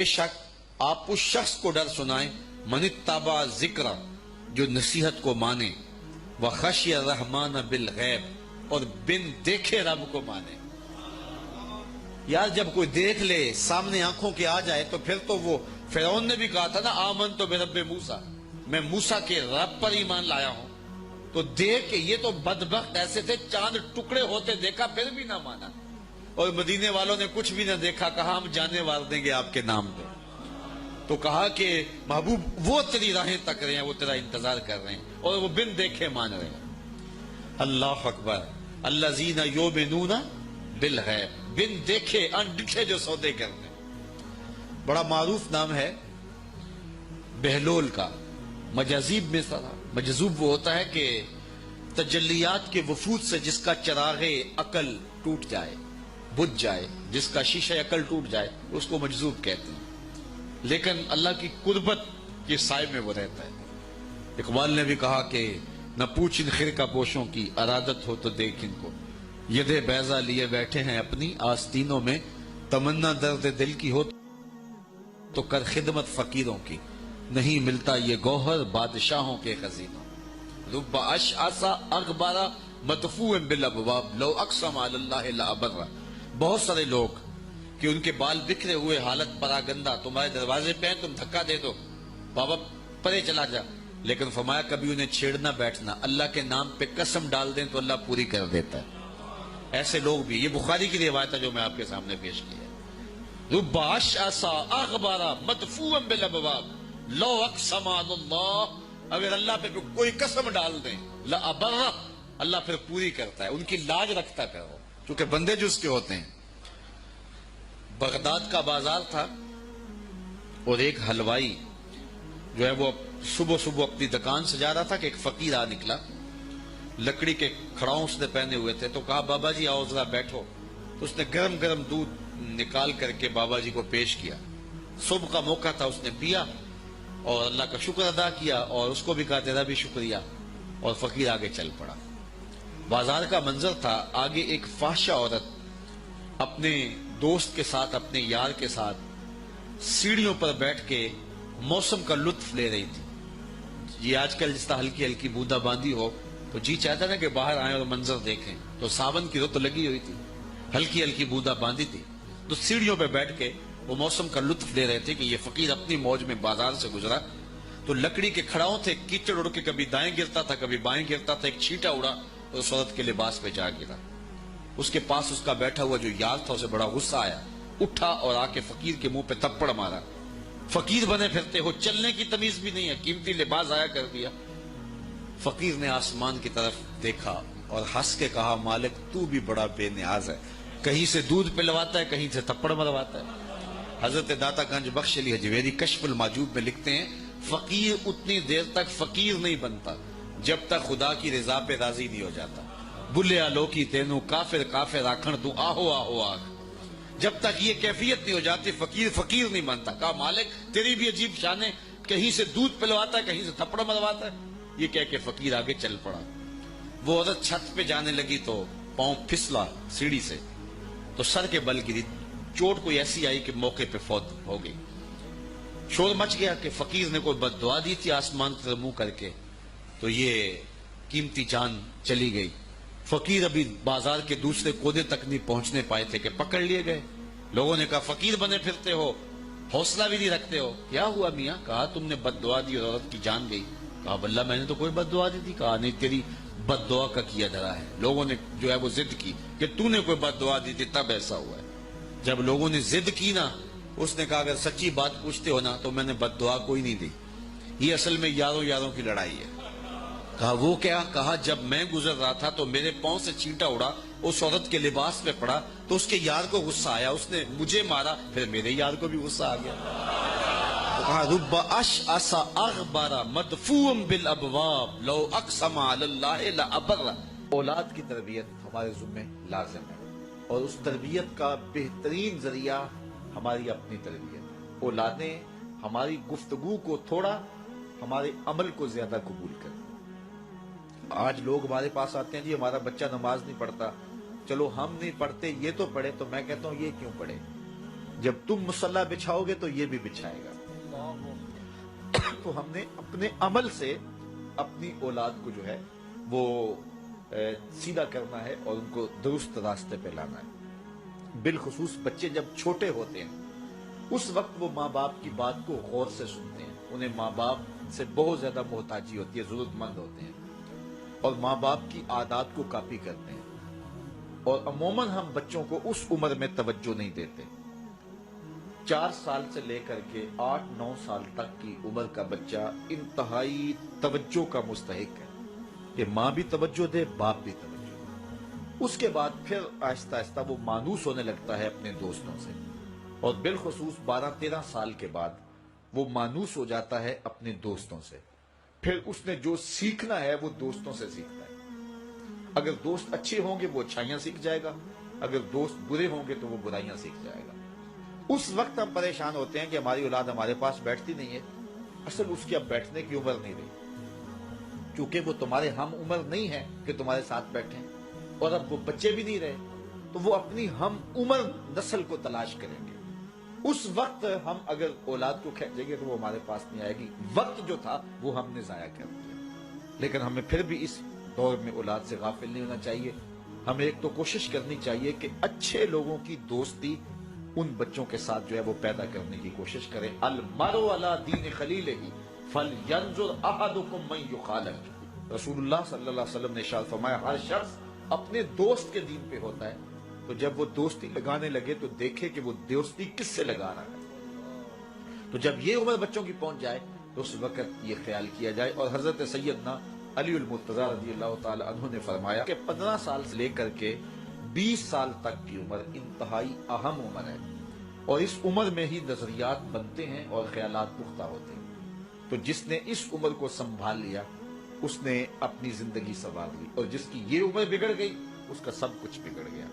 بے شک آپ اس شخص کو ڈر سنائیں من اتبع ذکر جو نصیحت کو مانے وخشی الرحمن بالغیب اور بن دیکھے رب کو مانے. یار جب کوئی دیکھ لے سامنے آنکھوں کے آ جائے تو پھر تو وہ فرعون نے بھی کہا تھا نا آمن تو برب موسیٰ میں موسیٰ کے رب پر ایمان لایا ہوں. تو دیکھ کے یہ تو بدبخت ایسے تھے چاند ٹکڑے ہوتے دیکھا پھر بھی نہ مانا. اور مدینے والوں نے کچھ بھی نہ دیکھا کہا ہم جانے وار دیں گے آپ کے نام پہ. تو کہا کہ محبوب وہ تیری راہیں تک رہے ہیں وہ تیرا انتظار کر رہے ہیں اور وہ بن دیکھے مان رہے ہیں. اللہ اکبر. الذین یؤمنون بالغیب بن دیکھے انڈکھے جو سودے کرتے ہیں. بڑا معروف نام ہے بہلول کا. مجاذیب میں مجذوب وہ ہوتا ہے کہ تجلیات کے وفود سے جس کا چراغ عقل ٹوٹ جائے بجھ جائے جس کا شیشہ عقل ٹوٹ جائے اس کو مجذوب کہتے ہیں. لیکن اللہ کی قربت کے سائے میں وہ رہتا ہے. اقبال نے بھی کہا کہ نہ پوچھ ان خرقہ پوشوں کی ارادت ہو تو دیکھ ان کو ید بیضا لیے بیٹھے ہیں اپنی آستینوں میں تمنا درد دل کی ہو تو کر خدمت فقیروں کی نہیں ملتا یہ گوہر بادشاہوں کے خزینوں. رب اشعث اغبر مدفوع بالابواب لو اقسم علی اللہ لابر. بہت سارے لوگ کہ ان کے بال بکھرے ہوئے حالت پراگندہ تمہارے دروازے پہ ہیں تم دھکا دے دو بابا پرے چلا جا. لیکن فرمایا کبھی انہیں چھیڑنا بیٹھنا اللہ کے نام پہ قسم ڈال دیں تو اللہ پوری کر دیتا ہے. ایسے لوگ بھی. یہ بخاری کی روایت ہے جو میں آپ کے سامنے پیش کی ہے. رب اشعث اغبر مدفوع بالابواب لو اقسم علی اللہ. اگر اللہ پہ کوئی قسم ڈال دیں لابر اللہ پھر پوری کرتا ہے. ان کی لاج رکھتا کرو کیونکہ بندے جو اس کے ہوتے ہیں. بغداد کا بازار تھا اور ایک حلوائی جو ہے وہ صبح صبح اپنی دکان سے جا رہا تھا کہ ایک فقیر آ نکلا. لکڑی کے کھڑاؤں اس نے پہنے ہوئے تھے. تو کہا بابا جی آؤ ذرا بیٹھو. تو اس نے گرم گرم دودھ نکال کر کے بابا جی کو پیش کیا. صبح کا موقع تھا اس نے پیا اور اللہ کا شکر ادا کیا اور اس کو بھی کہا تیرا بھی شکریہ اور فقیر آگے چل پڑا. بازار کا منظر تھا. آگے ایک فاحشہ عورت اپنے دوست کے ساتھ اپنے یار کے ساتھ سیڑھیوں پر بیٹھ کے موسم کا لطف لے رہی تھی. یہ آج کل جس طرح ہلکی ہلکی بوندا باندی ہو تو جی چاہتا نا کہ باہر آئیں اور منظر دیکھیں. تو ساون کی رت لگی ہوئی تھی ہلکی ہلکی بوندا باندی تھی. تو سیڑھیوں پہ بیٹھ کے وہ موسم کا لطف لے رہے تھے کہ یہ فقیر اپنی موج میں بازار سے گزرا. تو لکڑی کے کھڑاؤں تھے. کیچڑ اڑ کے کبھی دائیں گرتا تھا کبھی بائیں گرتا تھا. ایک چھینٹا اڑا اور اس عورت کے لباس پہ جا گرا. اس کے پاس اس کا بیٹھا ہوا جو یار تھا اسے بڑا غصہ آیا. اٹھا اور آ کے فقیر کے منہ پہ تھپڑ مارا. فقیر بنے پھرتے ہو چلنے کی تمیز بھی نہیں ہے قیمتی لباس ضائع کر دیا. فقیر نے آسمان کی طرف دیکھا اور ہنس کے کہا مالک تو بھی بڑا بے نیاز ہے. کہیں سے دودھ پلواتا ہے کہیں سے تھپڑ مرواتا ہے. حضرت داتا گنج بخش علی حجویری کشف الماجوب میں لکھتے ہیں فقیر اتنی دیر تک فقیر نہیں بنتا جب تک خدا کی رضا پہ راضی نہیں ہو جاتا. بلیا لوکی تینو کافر کافر آکھن تو آہو آہو آکھ. جب تک یہ کیفیت نہیں ہو جاتی فقیر فقیر نہیں بنتا. کہا مالک تیری بھی عجیب شان ہے کہیں سے دودھ پلواتا ہے کہیں سے تھپڑ مرواتا ہے. یہ کہہ کے فقیر آگے چل پڑا. وہ عورت چھت پہ جانے لگی تو پاؤں پھسلا سیڑھی سے تو سر کے بل گری. چوٹ کوئی ایسی آئی کہ موقع پہ فوت ہو گئی. شور مچ گیا کہ فقیر نے کوئی بد دعا دی تھی آسمان کی طرف منہ کر کے تو یہ قیمتی جان چلی گئی. فقیر ابھی بازار کے دوسرے کونے تک نہیں پہنچنے پائے تھے کہ پکڑ لیے گئے. لوگوں نے کہا فقیر بنے پھرتے ہو حوصلہ بھی نہیں رکھتے ہو. کیا ہوا میاں؟ کہا تم نے بد دعا دی اور عورت کی جان گئی. کہا بلّہ میں نے تو کوئی بد دعا دی تھی. کہا نہیں تیری بد دعا کا کیا دھرا ہے. لوگوں نے جو ہے وہ ضد کی کہ تو نے کوئی بد دعا دی تھی تب ایسا ہوا ہے. جب لوگوں نے ضد کی نا اس نے کہا اگر سچی بات پوچھتے ہو نا تو میں نے بد دعا کوئی نہیں دی. یہ اصل میں یاروں یاروں کی لڑائی ہے. کہا وہ کیا؟ کہا جب میں گزر رہا تھا تو میرے پاؤں سے چینٹا اڑا اس عورت کے لباس پہ پڑا تو اس کے یار کو غصہ آیا اس نے مجھے مارا پھر میرے یار کو بھی غصہ آ گیا. تو کہا رب اشعث اغبر مدفوع بالابواب لو اقسم علی اللہ لابر. اولاد کی تربیت ہمارے ذمہ لازم ہے اور اس تربیت کا بہترین ذریعہ ہماری اپنی تربیت. اولادیں ہماری گفتگو کو تھوڑا ہمارے عمل کو زیادہ قبول کریں. آج لوگ ہمارے پاس آتے ہیں جی ہمارا بچہ نماز نہیں پڑھتا. چلو ہم نہیں پڑھتے یہ تو پڑھے. تو میں کہتا ہوں یہ کیوں پڑھے؟ جب تم مصلی بچھاؤ گے تو یہ بھی بچھائے گا. تو ہم نے اپنے عمل سے اپنی اولاد کو جو ہے وہ سیدھا کرنا ہے اور ان کو درست راستے پہ لانا ہے. بالخصوص بچے جب چھوٹے ہوتے ہیں اس وقت وہ ماں باپ کی بات کو غور سے سنتے ہیں. انہیں ماں باپ سے بہت زیادہ محتاجی ہوتی ہے, ضرورت مند ہوتے ہیں اور ماں باپ کی عادات کو کاپی کرتے ہیں. اور عموماً ہم بچوں کو اس عمر میں توجہ نہیں دیتے. 4 سال سے لے کر کے 8-9 سال تک کی عمر کا بچہ انتہائی توجہ کا مستحق ہے کہ ماں بھی توجہ دے, باپ بھی توجہ دے. اس کے بعد پھر آہستہ آہستہ وہ مانوس ہونے لگتا ہے اپنے دوستوں سے, اور بالخصوص 12-13 سال کے بعد وہ مانوس ہو جاتا ہے اپنے دوستوں سے. پھر اس نے جو سیکھنا ہے وہ دوستوں سے سیکھتا ہے. اگر دوست اچھے ہوں گے وہ اچھائیاں سیکھ جائے گا, اگر دوست برے ہوں گے تو وہ برائیاں سیکھ جائے گا. اس وقت ہم پریشان ہوتے ہیں کہ ہماری اولاد ہمارے پاس بیٹھتی نہیں ہے. اصل اس کی اب بیٹھنے کی عمر نہیں رہی, کیونکہ وہ تمہارے ہم عمر نہیں ہے کہ تمہارے ساتھ بیٹھیں, اور اب وہ بچے بھی نہیں رہے تو وہ اپنی ہم عمر نسل کو تلاش کریں گے. اس وقت ہم اگر اولاد کو کھینچیں گے تو وہ ہمارے پاس نہیں آئے گی. وقت جو تھا وہ ہم نے ضائع کر دیا. لیکن ہمیں پھر بھی اس دور میں اولاد سے غافل نہیں ہونا چاہیے. ہمیں ایک تو کوشش کرنی چاہیے کہ اچھے لوگوں کی دوستی ان بچوں کے ساتھ جو ہے وہ پیدا کرنے کی کوشش کریں. المرء علی دین خلیلہ فلینظر احدکم من یخالط. رسول اللہ صلی اللہ علیہ وسلم نے ارشاد فرمایا ہر شخص اپنے دوست کے دین پہ ہوتا ہے, تو جب وہ دوستی لگانے لگے تو دیکھے کہ وہ دوستی کس سے لگا رہا ہے. تو جب یہ عمر بچوں کی پہنچ جائے تو اس وقت یہ خیال کیا جائے. اور حضرت سیدنا علی المرتضیٰ رضی اللہ تعالی عنہ نے فرمایا کہ 15 سال سے لے کر کے 20 سال تک کی عمر انتہائی اہم عمر ہے, اور اس عمر میں ہی نظریات بنتے ہیں اور خیالات پختہ ہوتے ہیں. تو جس نے اس عمر کو سنبھال لیا اس نے اپنی زندگی سنوار لی, اور جس کی یہ عمر بگڑ گئی اس کا سب کچھ بگڑ گیا.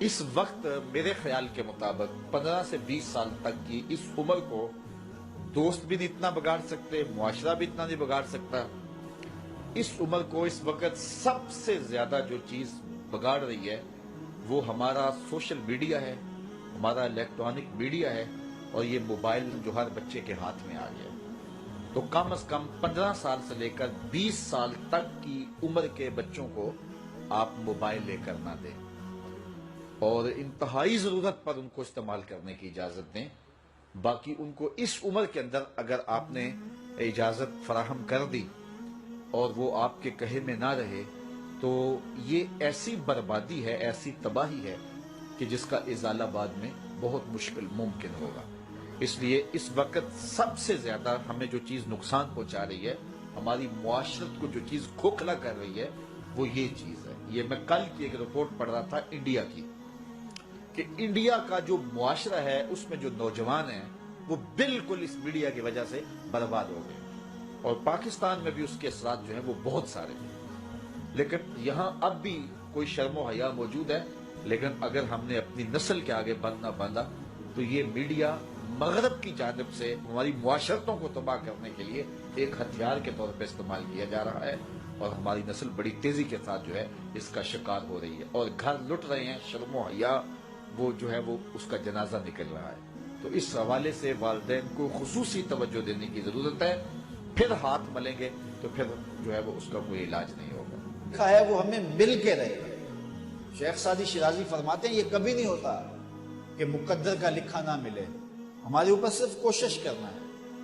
اس وقت میرے خیال کے مطابق 15 سے 20 سال تک کی اس عمر کو دوست بھی نہیں اتنا بگاڑ سکتے, معاشرہ بھی اتنا نہیں بگاڑ سکتا. اس عمر کو اس وقت سب سے زیادہ جو چیز بگاڑ رہی ہے وہ ہمارا سوشل میڈیا ہے, ہمارا الیکٹرانک میڈیا ہے, اور یہ موبائل جو ہر بچے کے ہاتھ میں آ گیا. تو کم از کم 15 سال سے لے کر 20 سال تک کی عمر کے بچوں کو آپ موبائل لے کر نہ دیں, اور انتہائی ضرورت پر ان کو استعمال کرنے کی اجازت دیں. باقی ان کو اس عمر کے اندر اگر آپ نے اجازت فراہم کر دی اور وہ آپ کے کہے میں نہ رہے تو یہ ایسی بربادی ہے, ایسی تباہی ہے کہ جس کا ازالہ بعد میں بہت مشکل ممکن ہوگا. اس لیے اس وقت سب سے زیادہ ہمیں جو چیز نقصان پہنچا رہی ہے, ہماری معاشرت کو جو چیز کھوکھلا کر رہی ہے وہ یہ چیز ہے. یہ میں کل کی ایک رپورٹ پڑھ رہا تھا انڈیا کی, کہ انڈیا کا جو معاشرہ ہے اس میں جو نوجوان ہیں وہ بالکل اس میڈیا کی وجہ سے برباد ہو گئے, اور پاکستان میں بھی اس کے اثرات جو ہیں وہ بہت سارے ہیں. لیکن یہاں اب بھی کوئی شرم و حیا موجود ہے, لیکن اگر ہم نے اپنی نسل کے آگے بند نہ باندھا تو یہ میڈیا مغرب کی جانب سے ہماری معاشرتوں کو تباہ کرنے کے لیے ایک ہتھیار کے طور پہ استعمال کیا جا رہا ہے, اور ہماری نسل بڑی تیزی کے ساتھ جو ہے اس کا شکار ہو رہی ہے, اور گھر لٹ رہے ہیں. شرم و حیا وہ جو ہے وہ اس کا جنازہ نکل رہا ہے. تو اس حوالے سے والدین کو خصوصی توجہ دینے کی ضرورت ہے. پھر ہاتھ ملیں گے تو پھر جو ہے وہ اس کا کوئی علاج نہیں ہوگا. لکھا ہے وہ ہمیں مل کے رہے گا. شیخ سعدی شیرازی فرماتے ہیں یہ کبھی نہیں ہوتا کہ مقدر کا لکھا نہ ملے, ہمارے اوپر صرف کوشش کرنا ہے.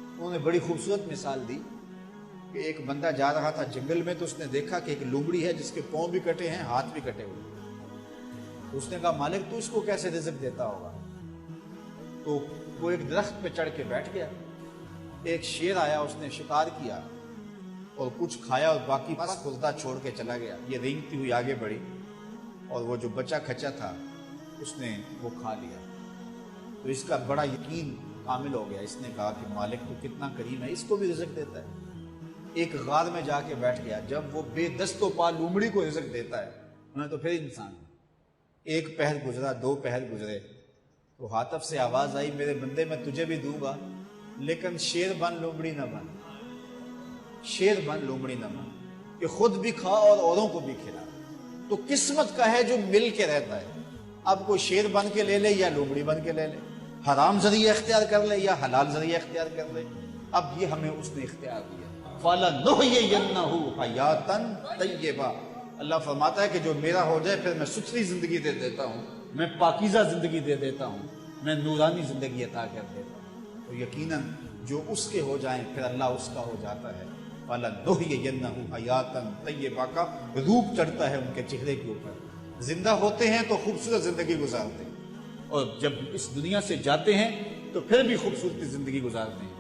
انہوں نے بڑی خوبصورت مثال دی کہ ایک بندہ جا رہا تھا جنگل میں تو اس نے دیکھا کہ ایک لومڑی ہے جس کے پاؤں بھی کٹے ہیں, ہاتھ بھی کٹے ہوئے. تو اس نے کہا مالک تو اس کو کیسے رزق دیتا ہوگا؟ تو وہ ایک درخت پہ چڑھ کے بیٹھ گیا. ایک شیر آیا, اس نے شکار کیا اور کچھ کھایا اور باقی بس خردہ چھوڑ کے چلا گیا. یہ رینگتی ہوئی آگے بڑھی اور وہ جو بچا کھچا تھا اس نے وہ کھا لیا. تو اس کا بڑا یقین کامل ہو گیا. اس نے کہا کہ مالک تو کتنا کریم ہے, اس کو بھی رزق دیتا ہے. ایک غار میں جا کے بیٹھ گیا. جب وہ بے دست و پا لومڑی کو رزق دیتا ہے انہیں تو پھر انسان. ایک پہر گزرا, 2 پہر گزرے, تو ہاتف سے آواز آئی میرے بندے میں تجھے بھی دوں گا لیکن شیر بن لومڑی نہ بن, شیر بن لومڑی نہ بن, کہ خود بھی کھا اور اوروں کو بھی کھلا. تو قسمت کا ہے جو مل کے رہتا ہے. اب کوئی شیر بن کے لے لے یا لومڑی بن کے لے لے, حرام ذریعہ اختیار کر لے یا حلال ذریعہ اختیار کر لے، اب یہ ہمیں اس نے اختیار دیا۔ فَلَنُحْيِيَنَّهُ حَيَاتًا طَيِّبَةً، اللہ فرماتا ہے کہ جو میرا ہو جائے پھر میں ستھری زندگی دے دیتا ہوں، میں پاکیزہ زندگی دے دیتا ہوں، میں نورانی زندگی عطا کر دیتا ہوں۔ تو یقیناً جو اس کے ہو جائیں پھر اللہ اس کا ہو جاتا ہے۔ فَلَنُحْيِيَنَّهُ حَيَاتًا طَيِّبَةً کا روپ چڑھتا ہے ان کے چہرے کے اوپر، زندہ ہوتے ہیں تو خوبصورت زندگی گزارتے ہیں، اور جب اس دنیا سے جاتے ہیں تو پھر بھی خوبصورت زندگی گزارتے ہیں۔